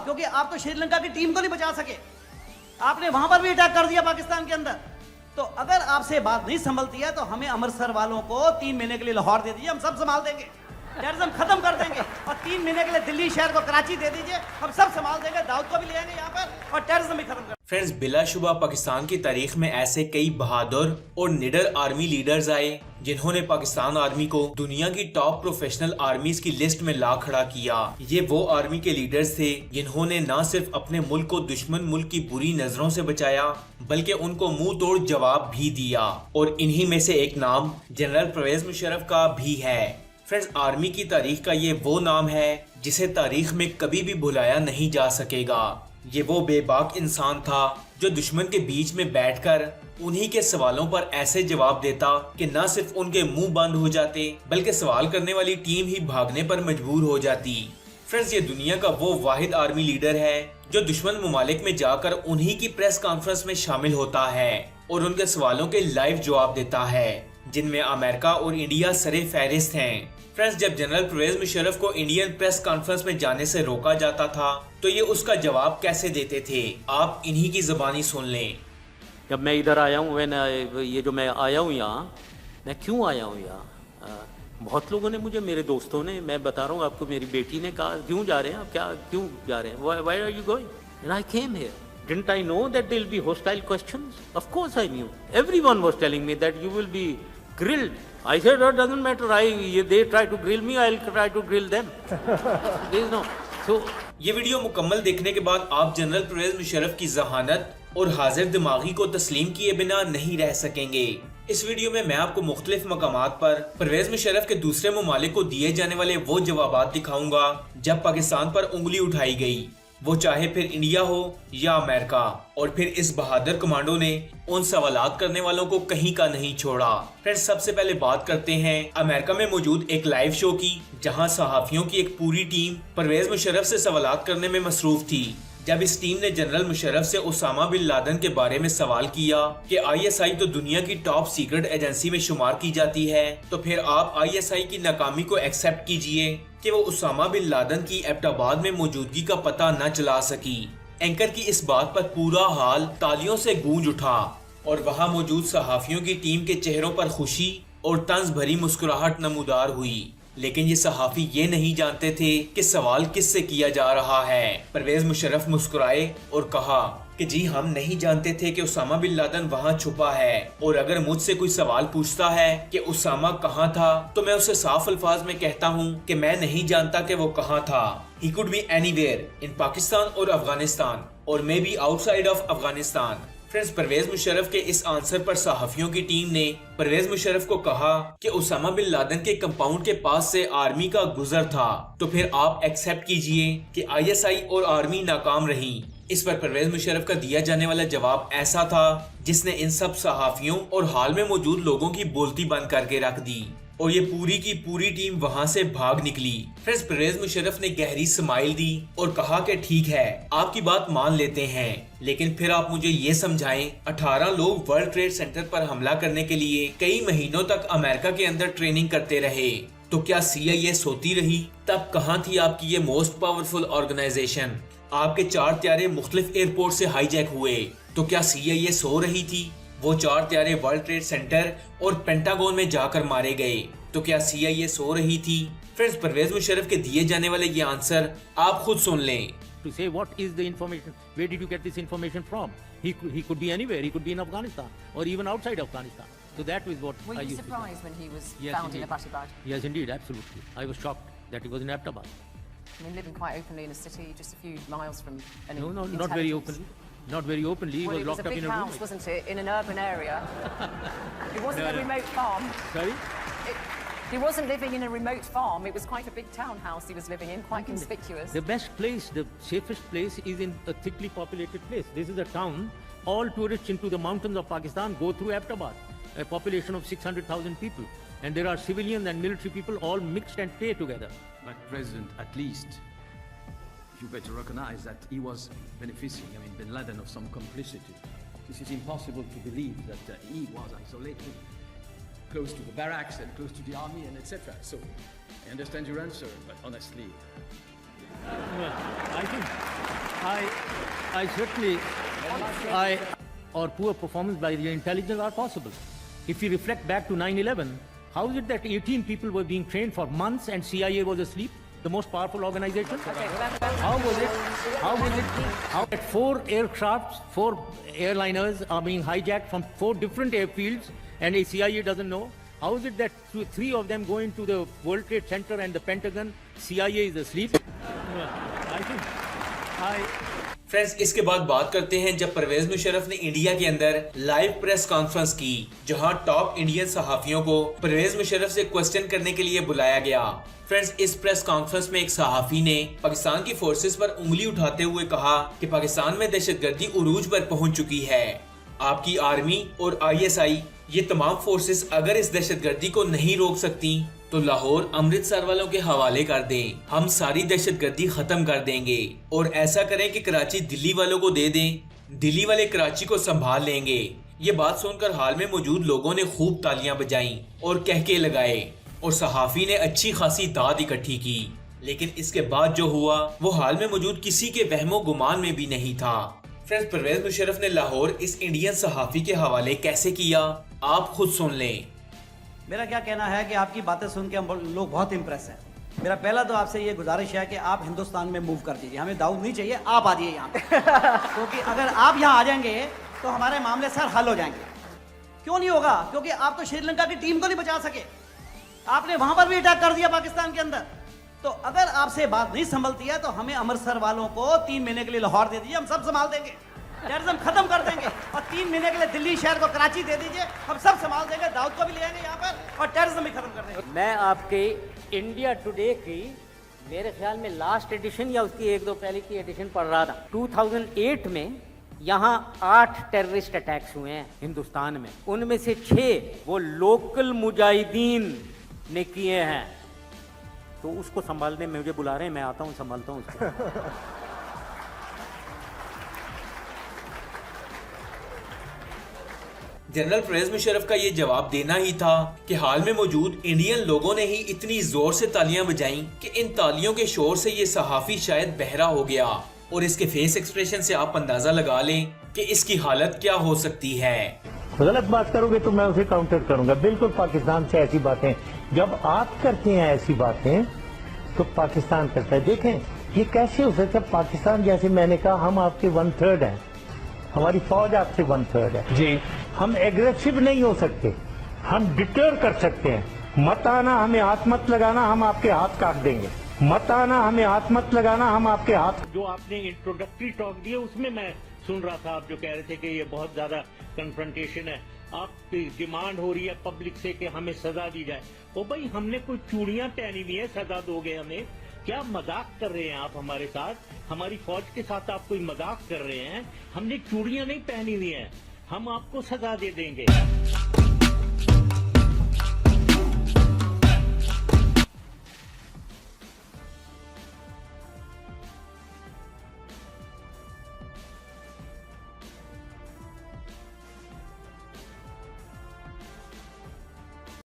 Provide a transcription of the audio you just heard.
क्योंकि आप तो श्रीलंका की टीम को नहीं बचा सके, आपने वहां पर भी अटैक कर दिया पाकिस्तान के अंदर। तो अगर आपसे बात नहीं संभलती है तो हमें अमृतसर वालों को 3 महीने के लिए लाहौर दे दीजिए, हम सब संभाल देंगे, टेररिज्म खत्म कर देंगे। और 3 महीने के लिए दिल्ली शहर को कराची दे दीजिए, हम सब संभाल देंगे, दाऊद को भी ले आएंगे यहाँ पर और टेररिज्म भी खत्म कर। फ्रेंड्स, बिलाशुबा पाकिस्तान की तारीख में ऐसे कई बहादुर और निडर आर्मी लीडर्स आए जिन्होंने पाकिस्तान आर्मी को दुनिया की टॉप प्रोफेशनल आर्मीज की लिस्ट में ला खड़ा किया। ये वो आर्मी के लीडर्स थे जिन्होंने न सिर्फ अपने मुल्क को दुश्मन मुल्क की बुरी नजरों से बचाया बल्कि उनको मुंह तोड़ जवाब भी दिया। और इन्हीं में से एक नाम जनरल परवेज मुशर्रफ का भी है। फ्रेंड्स, आर्मी की तारीख का ये वो नाम है जिसे तारीख में कभी भी भुलाया नहीं जा सकेगा। ये वो बेबाक इंसान था जो दुश्मन के बीच में बैठकर उन्हीं के सवालों पर ऐसे जवाब देता कि न सिर्फ उनके मुंह बंद हो जाते बल्कि सवाल करने वाली टीम ही भागने पर मजबूर हो जाती। फ्रेंड्स, ये दुनिया का वो वाहिद आर्मी लीडर है जो दुश्मन मुमालिक में जाकर उन्हीं की प्रेस कॉन्फ्रेंस में शामिल होता है और उनके सवालों के लाइव जवाब देता है, जिनमें अमेरिका और इंडिया सरे फहरिस्त हैं। फ्रेंड्स, जब जनरल परवेज मुशर्रफ को इंडियन प्रेस कॉन्फ्रेंस में जाने से रोका जाता था तो ये उसका जवाब कैसे देते थे, आप इन्हीं की ज़बानी सुन लें। जब मैं इधर आया हूँ, ये जो मैं आया हूँ यहाँ, मैं क्यों आया हूँ यहाँ? बहुत लोगों ने मुझे, मेरे दोस्तों ने, मैं बता रहा हूँ आपको, मेरी बेटी ने कहा क्यों जा रहे हैं आप, क्या क्यों जा रहे हैं, why are you going? And I came here. Didn't I know that there will be hostile questions? Of course I knew. Everyone was telling me that you will be grilled. I said, oh, doesn't matter. They try to grill me, I'll try to grill them. There is no. So, ये video मुकम्मल देखने के बाद आप general Parvez Musharraf की जहानत और हाजिर दिमागी को तस्लीम किए बिना नहीं रह सकेंगे। इस वीडियो में मैं आपको मुख्तलिफ मकामात पर परवेज मुशर्रफ के दूसरे ममालिक को दिए जाने वाले वो जवाबात दिखाऊंगा जब पाकिस्तान पर उंगली उठाई गई, वो चाहे फिर इंडिया हो या अमेरिका। और फिर इस बहादुर कमांडो ने उन सवालात करने वालों को कहीं का नहीं छोड़ा। फ्रेंड्स, सबसे पहले बात करते हैं अमेरिका में मौजूद एक लाइव शो की, जहां सहाफियों की एक पूरी टीम परवेज मुशर्रफ से सवालात करने में मसरूफ थी। जब इस टीम ने जनरल मुशर्रफ से उसामा बिन लादेन के बारे में सवाल किया कि ISI तो दुनिया की टॉप सीक्रेट एजेंसी में शुमार की जाती है, तो फिर आप ISI की नाकामी को एक्सेप्ट कीजिए कि वो उसामा बिन लादेन की एबटाबाद में मौजूदगी का पता न चला सकी। एंकर की इस बात पर पूरा हाल तालियों से गूंज उठा और वहां मौजूद सहाफियों की टीम के चेहरों पर खुशी और तंज भरी मुस्कुराहट नमूदार हुई। लेकिन ये सहाफी ये नहीं जानते थे कि सवाल किससे किया जा रहा है। परवेज मुशर्रफ मुस्कुराए और कहा कि जी हम नहीं जानते थे कि उसामा बिन लादेन वहाँ छुपा है, और अगर मुझसे कोई सवाल पूछता है कि उसामा कहाँ था तो मैं उसे साफ अल्फाज में कहता हूँ कि मैं नहीं जानता कि वो कहाँ था। He could be anywhere in Pakistan और अफगानिस्तान और maybe outside of Afghanistan. Friends, Pervez Musharraf के इस आंसर पर सहाफियों की टीम ने परवेज मुशर्रफ को कहा कि उसामा बिन लादेन के कंपाउंड के पास से आर्मी का गुजर था, तो फिर आप एक्सेप्ट कीजिए कि ISI और आर्मी नाकाम रही। इस पर परवेज मुशर्रफ का दिया जाने वाला जवाब ऐसा था जिसने इन सब सहाफियों और हाल में मौजूद लोगों की बोलती बंद करके रख दी और ये पूरी की पूरी टीम वहां से भाग निकली। फ्रेंड्स, परवेज मुशर्रफ ने गहरी स्माइल दी और कहा कि ठीक है, आपकी बात मान लेते हैं, लेकिन फिर आप मुझे ये समझाएं, 18 लोग वर्ल्ड ट्रेड सेंटर पर हमला करने के लिए कई महीनों तक अमेरिका के अंदर ट्रेनिंग करते रहे, तो क्या CIA सोती रही? तब कहाँ थी आपकी ये मोस्ट पावरफुल ऑर्गेनाइजेशन? आपके 4 त्यारे मुख्तलिफ एयरपोर्ट से हाईजैक हुए, तो क्या CIA सो रही थी? वो 4 त्यारे वर्ल्ड ट्रेड सेंटर और पेंटागन में जाकर मारे गए, तो क्या CIA सो रही थी? फ्रेंड्स, परवेज मुशर्रफ के दिए जाने वाले ये आंसर आप खुद सुन लें। to say what is the information, where did you get this information from? He could be anywhere. He could be in Afghanistan or even outside Afghanistan. So that was what Were I you used to say. surprised when he was Yes, found indeed. in Abbottabad? Yes, indeed, absolutely. I was shocked that he was in Abbottabad. I mean, living quite openly in a city just a few miles from an No, not very intelligence. openly. Not very openly. He Well, was it was locked a up big in a room. house, wasn't it, in an urban area? It wasn't a remote farm. Sorry? He wasn't living in a remote farm. It was quite a big townhouse he was living in, quite conspicuous. The best place, the safest place is in a thickly populated place. This is a town. All tourists into the mountains of Pakistan go through Abbottabad, a population of 600,000 people. And there are civilian and military people all mixed and stay together. But President, at least you better recognize that he was benefiting, Bin Laden, of some complicity. This is impossible to believe that he was isolated, close to the barracks and close to the army and etc. So, I understand your answer, but honestly... Well, I think I certainly, or poor performance by the intelligence are possible. If you reflect back to 9/11, how is it that 18 people were being trained for months and CIA was asleep? The most powerful organization? How was it? How that 4 aircrafts, 4 airliners are being hijacked from 4 different airfields and the CIA doesn't know? How is it that 3 of them go into the World Trade Center and the Pentagon, CIA is asleep? Friends, इसके बाद बात करते हैं जब परवेज मुशर्रफ ने India के अंदर live press conference की, जहां टॉप इंडियन सहाफियों को परवेज मुशर्रफ से क्वेश्चन करने के लिए बुलाया गया। फ्रेंड्स, इस प्रेस कॉन्फ्रेंस में एक सहाफी ने पाकिस्तान की फोर्सेस पर उंगली उठाते हुए कहा कि पाकिस्तान में दहशतगर्दी उरूज पर पहुंच चुकी है। आपकी आर्मी और ISI ये तमाम फोर्सेस अगर इस दहशतगर्दी को नहीं रोक सकती तो लाहौर अमृतसर वालों के हवाले कर दें, हम सारी दहशतगर्दी खत्म कर देंगे। और ऐसा करें कि कराची दिल्ली वालों को दे दें, दिल्ली वाले कराची को संभाल लेंगे। ये बात सुनकर हाल में मौजूद लोगों ने खूब तालियां बजाईं और कहके लगाए और सहाफी ने अच्छी खासी दाद इकट्ठी की। लेकिन इसके बाद जो हुआ वो हाल में मौजूद किसी के वहमो गुमान में भी नहीं था। फ्रेंड्स, परवेज मुशर्रफ ने लाहौर इस इंडियन सहाफी के हवाले कैसे किया, आप खुद सुन लें। मेरा क्या कहना है कि आपकी बातें सुन के हम लोग बहुत इंप्रेस हैं। मेरा पहला तो आपसे ये गुजारिश है कि आप हिंदुस्तान में मूव कर दीजिए, हमें दाऊद नहीं चाहिए, आप आ जाइए यहाँ पे। क्योंकि अगर आप यहाँ आ जाएंगे तो हमारे मामले सर हल हो जाएंगे। क्यों नहीं होगा? क्योंकि आप तो श्रीलंका की टीम को नहीं बचा सके, आपने वहां पर भी अटैक कर दिया पाकिस्तान के अंदर। तो अगर आपसे बात नहीं संभलती है तो हमें अमृतसर वालों को 3 महीने के लिए लाहौर दे दीजिए, हम सब संभाल देंगे, टेररिज्म खत्म कर देंगे। और 3 महीने के लिए दिल्ली शहर को कराची दे दीजिए, हम सब संभाल देंगे, दाऊद को भी ले आएंगे यहाँ पर और टेररिज्म भी खत्म कर देंगे। मैं आपके इंडिया टुडे की मेरे ख्याल में लास्ट एडिशन या उसकी 1-2 पहले की एडिशन पढ़ रहा था। 2008 में यहाँ 8 टेररिस्ट अटैक्स हुए हैं हिंदुस्तान में, उनमें से 6 वो लोकल मुजाहिदीन ने किए हैं। तो उसको संभालने मुझे बुला रहे हैं, मैं आता हूँ, संभालता हूँ उसको। जनरल परवेज मुशर्रफ का ये जवाब देना ही था कि हाल में मौजूद इंडियन लोगों ने ही इतनी जोर से तालियां बजाईं कि इन तालियों के शोर से ये सहाफी शायद बहरा हो गया। और इसके फेस एक्सप्रेशन से आप अंदाजा लगा लें कि इसकी हालत क्या हो सकती है। गलत बात करोगे तो मैं उसे काउंटर करूंगा। बिल्कुल पाकिस्तान से ऐसी बातें जब आप करते हैं ऐसी बातें तो पाकिस्तान करता है। देखें ये कैसे हो सकता है? पाकिस्तान जैसे मैंने कहा हम आपके 1/3 हैं, हमारी फौज आपसे 1/3 है जी। हम एग्रेसिव नहीं हो सकते, हम डिटर कर सकते हैं। मत आना, हमें हाथ मत लगाना, हम आपके हाथ काट देंगे। मत आना, हमें हाथ मत लगाना, हम आपके हाथ। जो आपने इंट्रोडक्टरी टॉक दिया उसमें मैं सुन रहा था, आप जो कह रहे थे कि ये बहुत ज्यादा कन्फ्रंटेशन है, आपकी डिमांड हो रही है पब्लिक से कि हमें सजा दी जाए। ओ भाई, हमने कोई चूड़ियां पहनी हुई है, सजा दोगे हमें? क्या मजाक कर रहे हैं आप हमारे साथ? हमारी फौज के साथ आप कोई मजाक कर रहे हैं? हमने चूड़ियां नहीं पहनी हुई हैं, हम आपको सजा दे देंगे।